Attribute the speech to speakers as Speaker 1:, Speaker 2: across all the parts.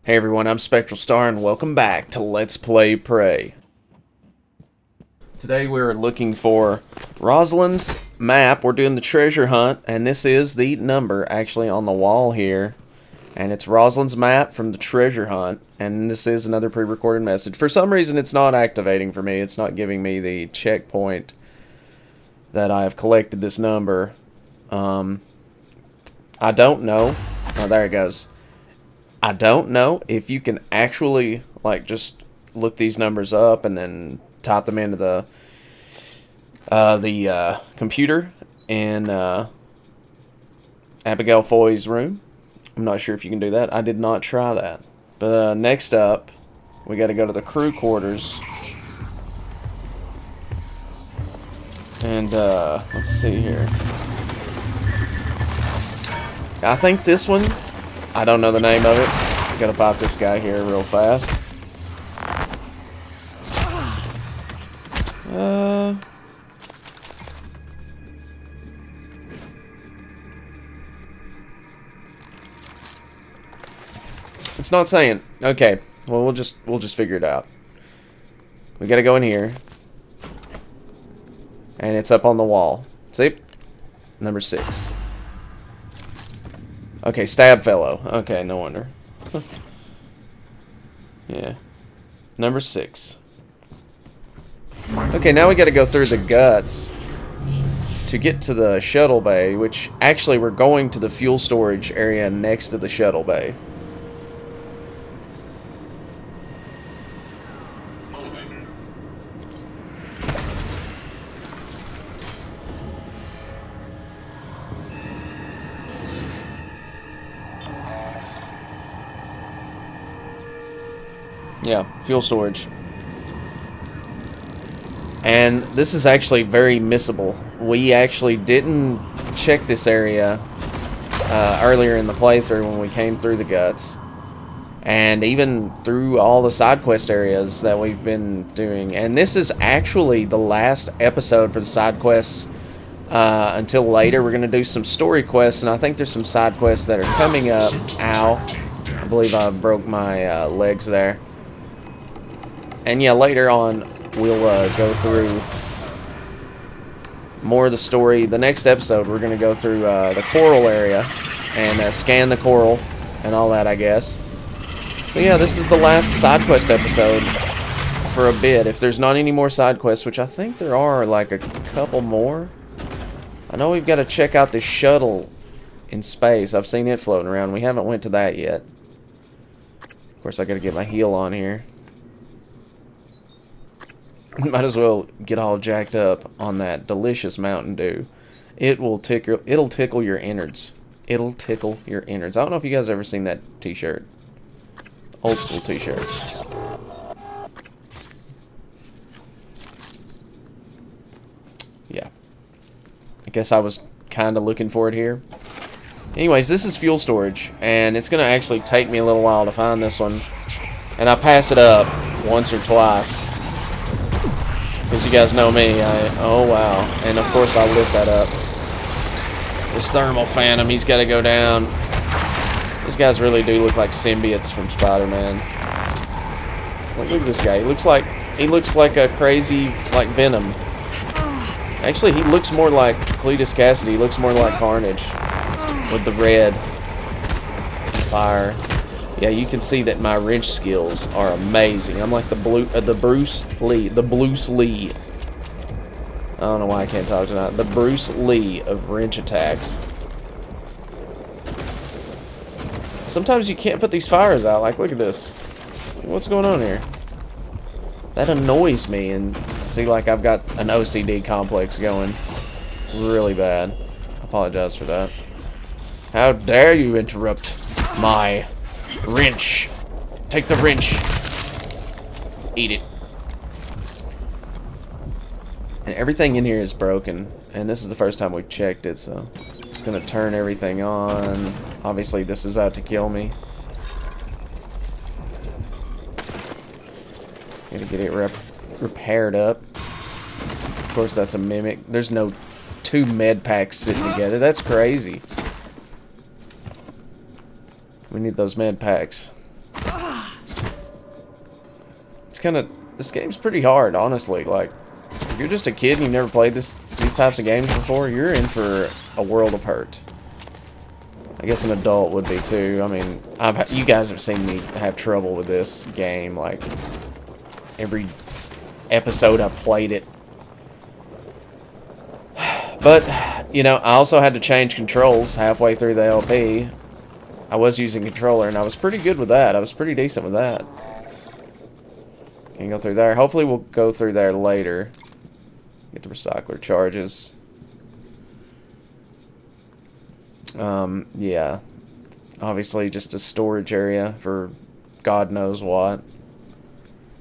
Speaker 1: Hey everyone, I'm SpectralStar and welcome back to Let's Play Prey. Today we're looking for Rosalind's map. We're doing the treasure hunt, and this is the number actually on the wall here. And it's Rosalind's map from the treasure hunt, and this is another pre-recorded message. For some reason it's not activating for me. It's not giving me the checkpoint that I have collected this number. I don't know. Oh, there it goes. I don't know if you can actually, like, just look these numbers up and then type them into the computer in Abagail Foy's room. I'm not sure if you can do that. I did not try that. But next up, we got to go to the crew quarters. And let's see here. I think this one, I don't know the name of it. I gotta fight this guy here real fast. It's not saying. Okay, well we'll just figure it out. We gotta go in here, and it's up on the wall. See, number 6. Okay, stab fellow. Okay, no wonder. Yeah. Number 6. Okay, now we gotta go through the guts to get to the shuttle bay, which actually we're going to the fuel storage area next to the shuttle bay. Yeah, fuel storage. And this is actually very missable. We actually didn't check this area earlier in the playthrough when we came through the guts. And even through all the side quest areas that we've been doing. And this is actually the last episode for the side quests until later. We're going to do some story quests, and I think there's some side quests that are coming up. Ow. I believe I broke my legs there. And yeah, later on, we'll go through more of the story. The next episode, we're going to go through the coral area and scan the coral and all that, I guess. So yeah, this is the last side quest episode for a bit. If there's not any more side quests, which I think there are like a couple more. I know we've got to check out the shuttle in space. I've seen it floating around. We haven't went to that yet. Of course, I got to get my heel on here. Might as well get all jacked up on that delicious Mountain Dew. It'll tickle your innards. It'll tickle your innards. I don't know if you guys ever seen that t-shirt. Old school t-shirt. Yeah. I guess I was kind of looking for it here. Anyways, this is fuel storage, and it's going to actually take me a little while to find this one. And I pass it up once or twice. Because you guys know me, oh wow. And of course I lift that up. This thermal phantom, he's got to go down. These guys really do look like symbiotes from Spider-Man. Look at this guy. He looks like a crazy, like Venom. Actually, he looks more like Cletus Cassidy. He looks more like Carnage with the red fire. Yeah, you can see that my wrench skills are amazing. I'm like the Bruce Lee. I don't know why I can't talk tonight. The Bruce Lee of wrench attacks. Sometimes you can't put these fires out. Like, look at this. What's going on here? That annoys me. And see, like, I've got an OCD complex going really bad. I apologize for that. How dare you interrupt my wrench. Take the wrench. Eat it. And everything in here is broken. And this is the first time we've checked it, so I'm just going to turn everything on. Obviously, this is out to kill me. Gotta get it repaired up. Of course, that's a mimic. There's no 2 med packs sitting together. That's crazy. We need those med packs. it's kind of, this game's pretty hard, honestly. Like, if you're just a kid and you've never played these types of games before, you're in for a world of hurt. I guess an adult would be too. I mean, you guys have seen me have trouble with this game. Like, every episode I played it. But, you know, I also had to change controls halfway through the LP. I was using controller, and I was pretty good with that. I was pretty decent with that. Can't go through there. Hopefully we'll go through there later. Get the recycler charges. Yeah. Obviously just a storage area for God knows what.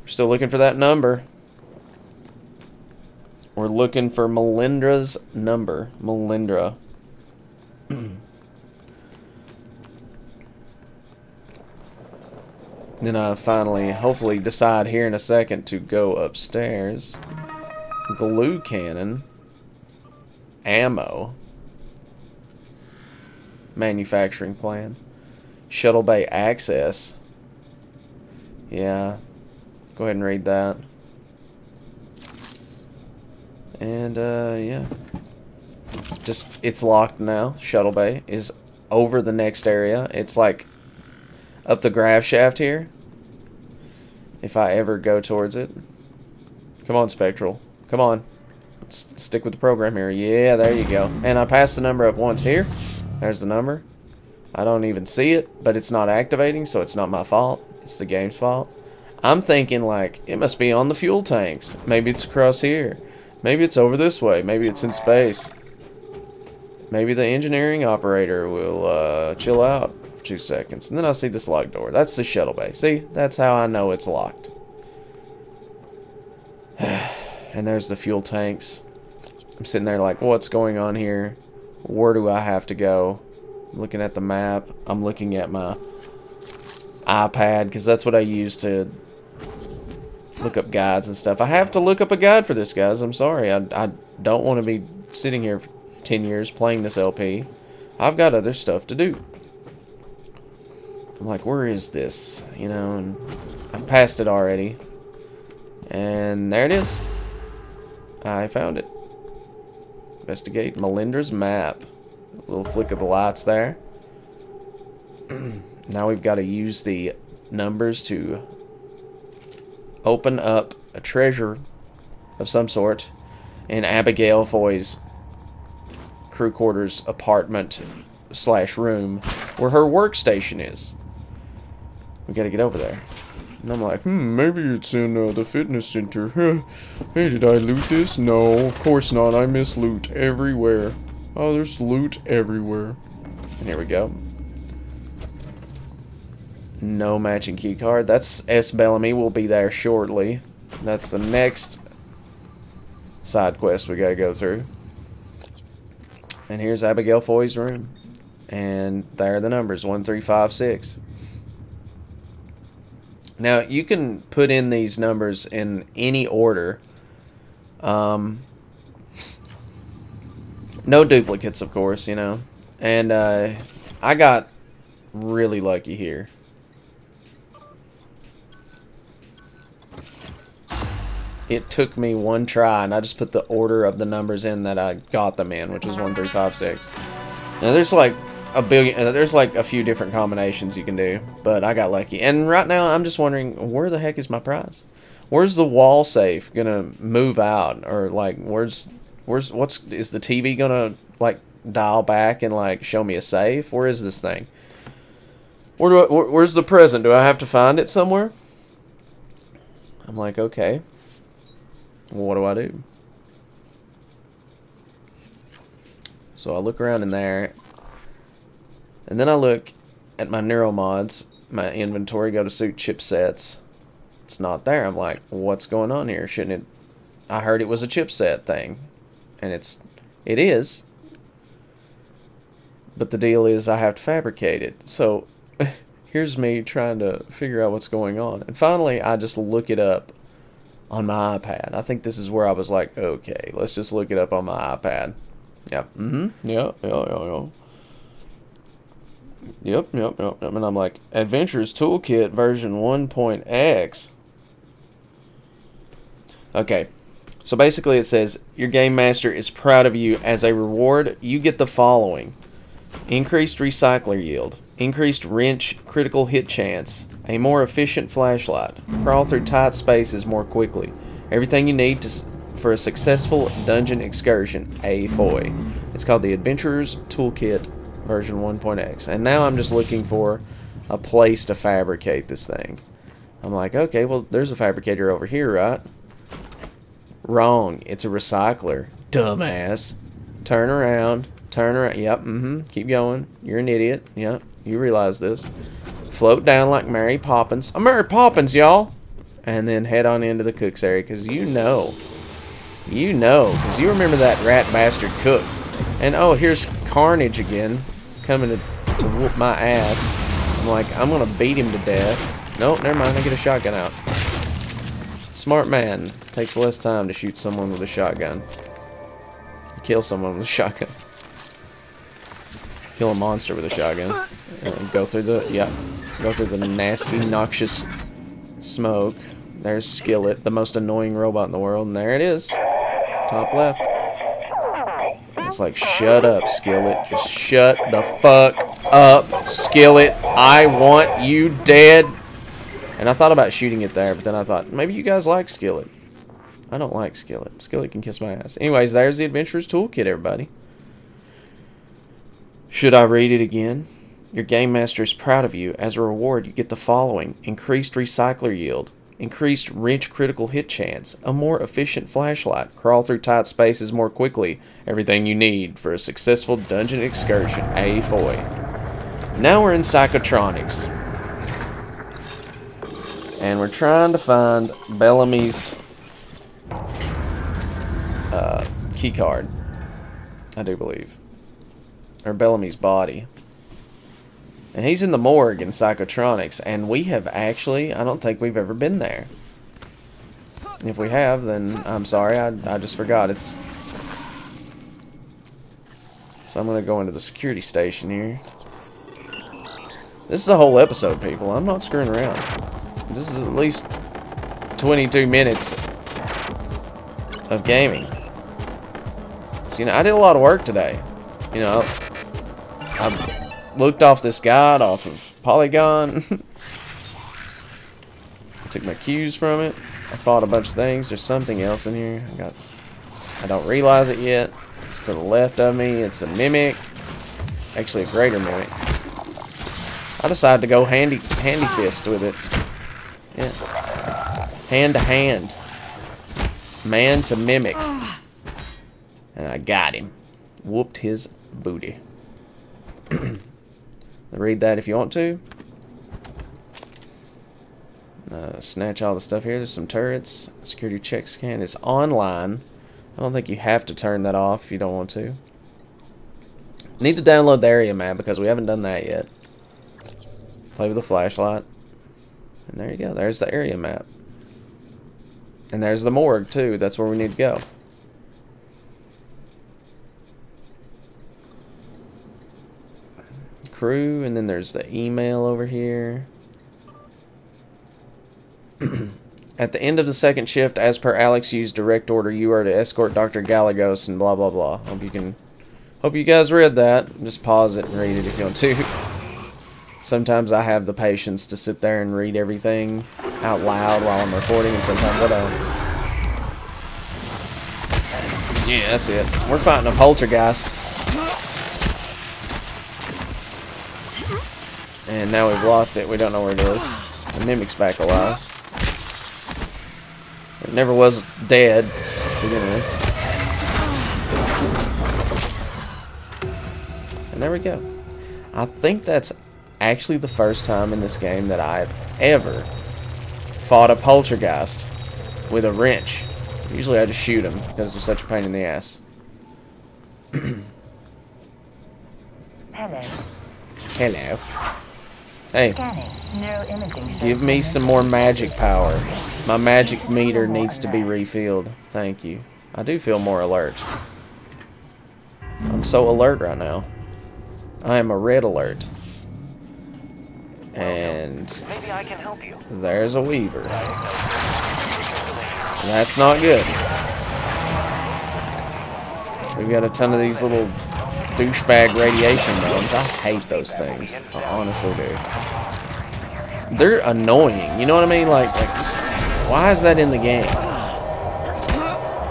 Speaker 1: We're still looking for that number. We're looking for Melindra's number. Melindra. Then I finally, hopefully, decide here in a second to go upstairs. Glue cannon. Ammo. Manufacturing plan. Shuttle bay access. Yeah. Go ahead and read that. And, yeah. Just, it's locked now. Shuttle bay is over the next area. It's like up the grav shaft here. If I ever go towards it. Come on, Spectral. Come on. Let's stick with the program here. Yeah, there you go. And I passed the number up once here. There's the number. I don't even see it, but it's not activating, so it's not my fault. It's the game's fault. I'm thinking, like, it must be on the fuel tanks. Maybe it's across here. Maybe it's over this way. Maybe it's in space. Maybe the engineering operator will chill out for 2 seconds. And then I see this locked door. That's the shuttle bay. See? That's how I know it's locked. And there's the fuel tanks. I'm sitting there like, what's going on here? Where do I have to go? I'm looking at the map. I'm looking at my iPad because that's what I use to look up guides and stuff. I have to look up a guide for this, guys. I'm sorry. I don't want to be sitting here for 10 years playing this LP. I've got other stuff to do. I'm like, where is this? You know, and I've passed it already. And there it is. I found it. Investigate Melindra's map. A little flick of the lights there. Now we've got to use the numbers to open up a treasure of some sort in Abagail Foy's crew quarters apartment / room where her workstation is. We got to get over there. And I'm like, maybe it's in the fitness center. Hey, did I loot this? No, of course not. I miss loot everywhere. Oh, there's loot everywhere. And here we go. No matching key card. That's S. Bellamy. Will be there shortly. That's the next side quest we gotta go through. And here's Abagail Foy's room. And there are the numbers, 1356. Now, you can put in these numbers in any order. No duplicates, of course, you know. And I got really lucky here. It took me one try, and I just put the order of the numbers in that I got them in, which was 1356. Now, there's like a few different combinations you can do, but I got lucky. And right now, I'm just wondering, where the heck is my prize? Where's the wall safe gonna move out, or like, is the TV gonna like dial back and like show me a safe? Where is this thing? Where's the present? Do I have to find it somewhere? I'm like, okay. What do I do? So I look around in there, and then I look at my neuromods, my inventory, go to suit chipsets. It's not there. I'm like, what's going on here? Shouldn't it? I heard it was a chipset thing, and it is. But the deal is I have to fabricate it. So here's me trying to figure out what's going on, and finally I just look it up on my iPad. I think this is where I was like, okay, let's just look it up on my iPad. Yep. Yep. And I'm like, Adventures Toolkit version 1.x. Okay. So basically it says, your game master is proud of you. As a reward, you get the following. Increased recycler yield. Increased wrench critical hit chance. A more efficient flashlight. Crawl through tight spaces more quickly. Everything you need for a successful dungeon excursion. A foy. It's called the Adventurer's Toolkit version 1.x. And now I'm just looking for a place to fabricate this thing. I'm like, okay, well, there's a fabricator over here, right? Wrong. It's a recycler. Dumbass. Turn around. Turn around. Yep, Keep going. You're an idiot. Yep, you realize this. Float down like Mary Poppins. I'm Mary Poppins, y'all! And then head on into the cook's area, because you know. You know, because you remember that rat bastard cook. And, oh, here's Carnage again. Coming to whoop my ass. I'm like, I'm going to beat him to death. Nope, never mind. I get a shotgun out. Smart man. Takes less time to shoot someone with a shotgun. Kill someone with a shotgun. Kill a monster with a shotgun. And go through the nasty, noxious smoke. There's Skillet, the most annoying robot in the world, and there it is. Top left. It's like, shut up, Skillet. Just shut the fuck up, Skillet. I want you dead. And I thought about shooting it there, but then I thought, maybe you guys like Skillet. I don't like Skillet. Skillet can kiss my ass. Anyways, there's the Adventurer's Toolkit, everybody. Should I read it again? Your game master is proud of you. As a reward, you get the following. Increased recycler yield. Increased wrench critical hit chance. A more efficient flashlight. Crawl through tight spaces more quickly. Everything you need for a successful dungeon excursion. A foy. Now we're in Psychotronics. And we're trying to find Bellamy's key card. I do believe. Or Bellamy's body. And he's in the morgue in Psychotronics, and we have actually, I don't think we've ever been there. If we have, then I'm sorry, I just forgot. So I'm going to go into the security station here. This is a whole episode, people. I'm not screwing around. This is at least 22 minutes of gaming. So, you know, I did a lot of work today. You know, I looked off this guide off of Polygon. Took my cues from it. I fought a bunch of things. There's something else in here. I don't realize it yet. It's to the left of me. It's a mimic. Actually, a greater mimic. I decided to go handy fist with it. Yeah. Hand to hand. Man to mimic. And I got him. Whooped his booty. Read that if you want to. Snatch all the stuff here. There's some turrets. Security check scan is online. I don't think you have to turn that off if you don't want to. Need to download the area map because we haven't done that yet. Play with the flashlight. And there you go. There's the area map. And there's the morgue too. That's where we need to go. Crew, and then there's the email over here. At the end of the second shift, as per Alex Yu's direct order, you are to escort Dr. Galagos and blah blah blah. Hope you guys read that. Just pause it and read it if you want to. Sometimes I have the patience to sit there and read everything out loud while I'm recording, and sometimes I don't. Yeah, that's it. We're fighting a poltergeist. And now we've lost it. We don't know where it is. The mimic's back alive. It never was dead to begin with. And there we go. I think that's actually the first time in this game that I've ever fought a poltergeist with a wrench. Usually I just shoot them because they're such a pain in the ass.
Speaker 2: Hello.
Speaker 1: Hello. Hey, give me some more magic power. My magic meter needs to be refilled. Thank you. I do feel more alert. I'm so alert right now. I am a red alert. And
Speaker 2: Maybe I can help you.
Speaker 1: there's a Weaver. That's not good. We've got a ton of these little douchebag radiation bombs. I hate those things. I honestly do. They're annoying. You know what I mean? Like just, why is that in the game?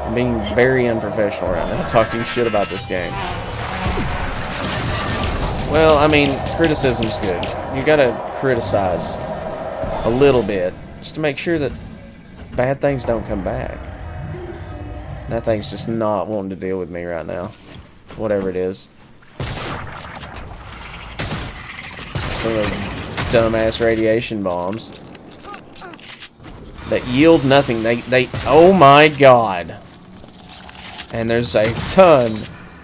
Speaker 1: I'm being very unprofessional right now, talking shit about this game. Well, I mean, criticism's good. You gotta criticize a little bit just to make sure that bad things don't come back. That thing's just not wanting to deal with me right now. Whatever it is. Some of those dumbass radiation bombs that yield nothing. They oh my god. And there's a ton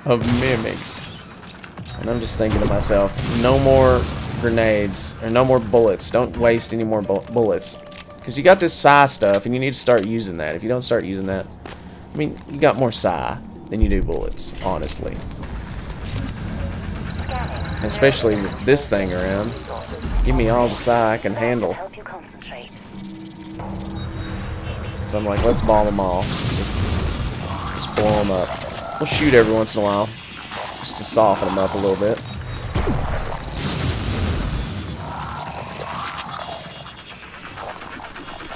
Speaker 1: of mimics. And I'm just thinking to myself, no more grenades, or no more bullets. Don't waste any more bullets. Because you got this psi stuff, and you need to start using that. If you don't start using that, I mean, you got more psi than you do bullets, honestly. Especially with this thing around. Give me all the psi I can handle. So I'm like, let's ball them all. Just blow them up. We'll shoot every once in a while. Just to soften them up a little bit.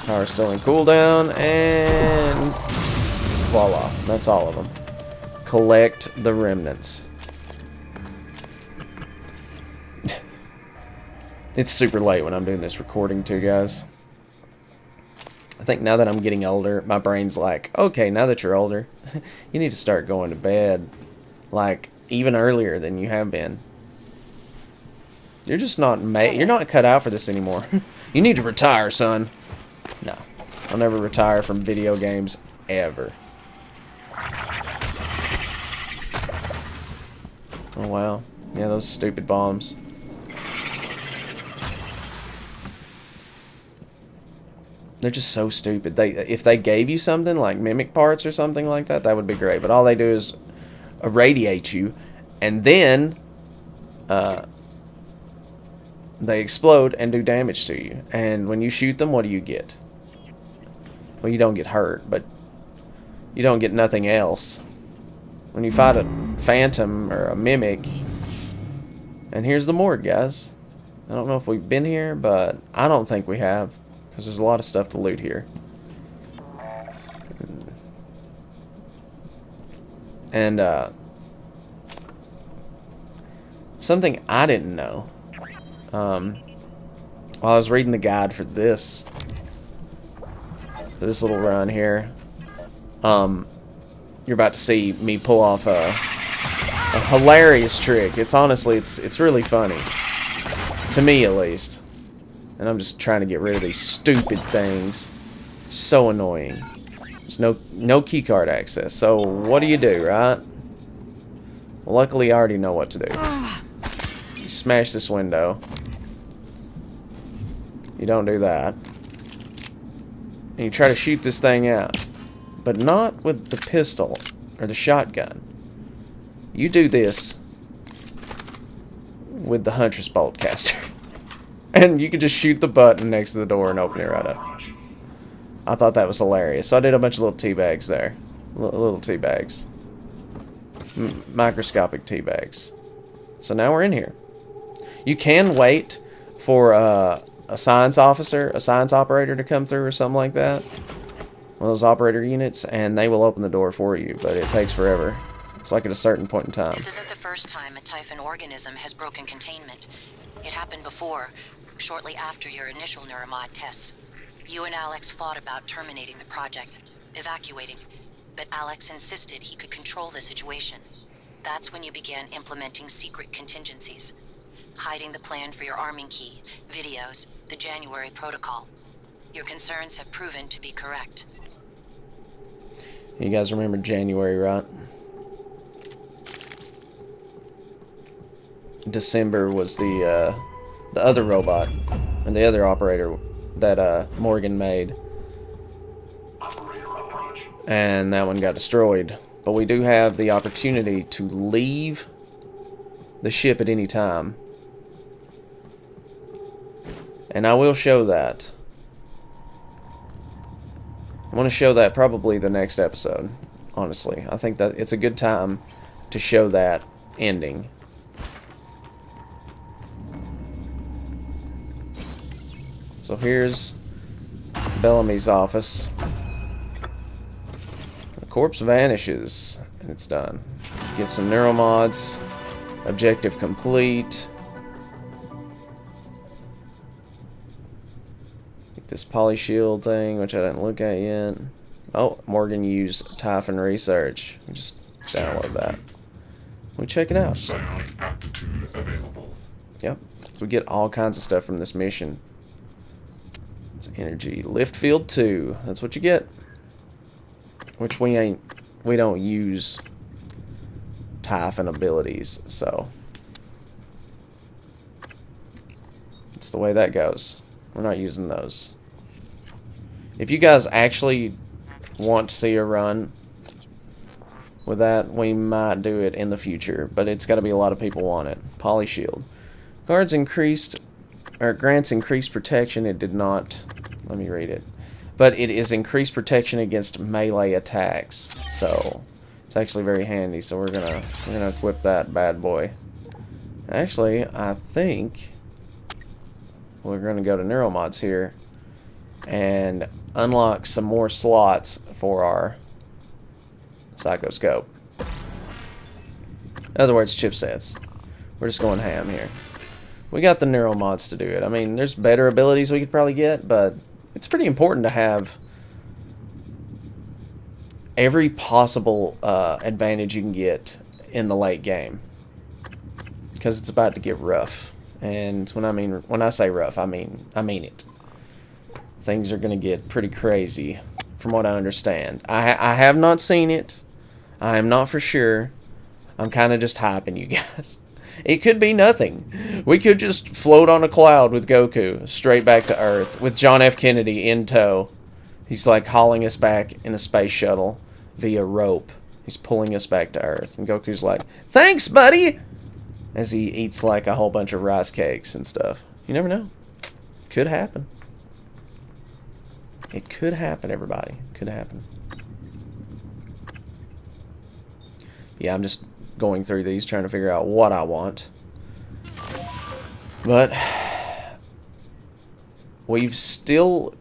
Speaker 1: Power still in cooldown, and voila. That's all of them. Collect the remnants. It's super late when I'm doing this recording too, guys. I think now that I'm getting older, my brain's like, okay, now that you're older, you need to start going to bed. Like, even earlier than you have been. You're just not you're not cut out for this anymore. You need to retire, son. No. I'll never retire from video games ever. Oh wow. Yeah, those stupid bombs. They're just so stupid. If they gave you something like mimic parts or something like that, that would be great. But all they do is irradiate you, and then they explode and do damage to you. And when you shoot them, what do you get? Well, you don't get hurt, but you don't get nothing else. When you fight a phantom or a mimic, and here's the morgue, guys. I don't know if we've been here, but I don't think we have, because there's a lot of stuff to loot here. And something I didn't know while I was reading the guide for this little run here, you're about to see me pull off a hilarious trick. It's honestly, it's really funny to me, at least. And I'm just trying to get rid of these stupid things. So annoying. There's no keycard access. So what do, right? Well, luckily I already know what to do. You smash this window. You don't do that. And you try to shoot this thing out. But not with the pistol or the shotgun. You do this with the Huntress Boltcaster. And you can just shoot the button next to the door and open it right up. I thought that was hilarious. So I did a bunch of little tea bags there. Little tea bags. Microscopic tea bags. So now we're in here. You can wait for a science officer, a science operator to come through or something like that. One of those operator units, and they will open the door for you, but it takes forever. It's like at a certain point in time.
Speaker 3: This isn't the first time a Typhon organism has broken containment. It happened before, shortly after your initial neuromod tests. You and Alex fought about terminating the project, evacuating, but Alex insisted he could control the situation. That's when you began implementing secret contingencies, hiding the plan for your arming key, videos, the January protocol. Your concerns have proven to be correct.
Speaker 1: You guys remember January, right? December was the other robot and the other operator that Morgan made, and that one got destroyed. But we do have the opportunity to leave the ship at any time. And I will show that. I want to show that probably the next episode, honestly. I think that it's a good time to show that ending. So here's Bellamy's office. The corpse vanishes, and it's done. Get some neuromods. Objective complete. Get this polyshield thing, which I didn't look at yet. Oh, Morgan used Tifa research. Just download that. We check it out. Yep. So we get all kinds of stuff from this mission. It's energy. Lift field 2. That's what you get. Which we don't use Tifa abilities, so it's the way that goes. We're not using those. If you guys actually want to see a run with that, we might do it in the future, but it's got to be a lot of people want it. Polyshield. Guards increased, or grants increased protection. It did not. Let me read it. But it is increased protection against melee attacks. So it's actually very handy. So we're gonna equip that bad boy. Actually, I think we're gonna go to Neuromods here and unlock some more slots for our Psychoscope. In other words, chipsets. We're just going ham here. We got the Neuromods to do it. I mean, there's better abilities we could probably get, but it's pretty important to have every possible advantage you can get in the late game, because it's about to get rough. And when I say rough, I mean it. Things are going to get pretty crazy, from what I understand. I have not seen it. I am not for sure. I'm kind of just hyping you guys. It could be nothing. We could just float on a cloud with Goku straight back to Earth with John F. Kennedy in tow. He's like hauling us back in a space shuttle via rope. He's pulling us back to Earth. And Goku's like, "Thanks, buddy!" as he eats like a whole bunch of rice cakes and stuff. You never know. Could happen. It could happen, everybody. Could happen. Yeah, I'm just going through these, trying to figure out what I want. But we've still...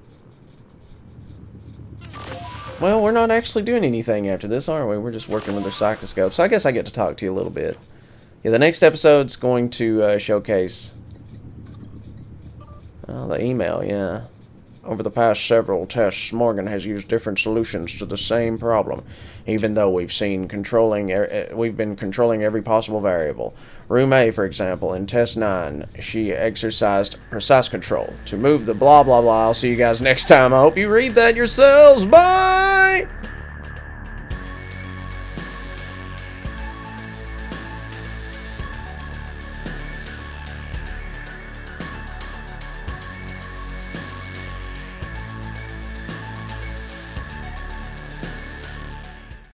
Speaker 1: Well, we're not actually doing anything after this, are we? We're just working with our Psychoscope. So I guess I get to talk to you a little bit. Yeah, the next episode's going to showcase... the email, yeah. Over the past several tests, Morgan has used different solutions to the same problem, even though we've been controlling every possible variable. Room A, for example, in test 9, she exercised precise control to move the blah blah blah. I'll see you guys next time. I hope you read that yourselves. Bye!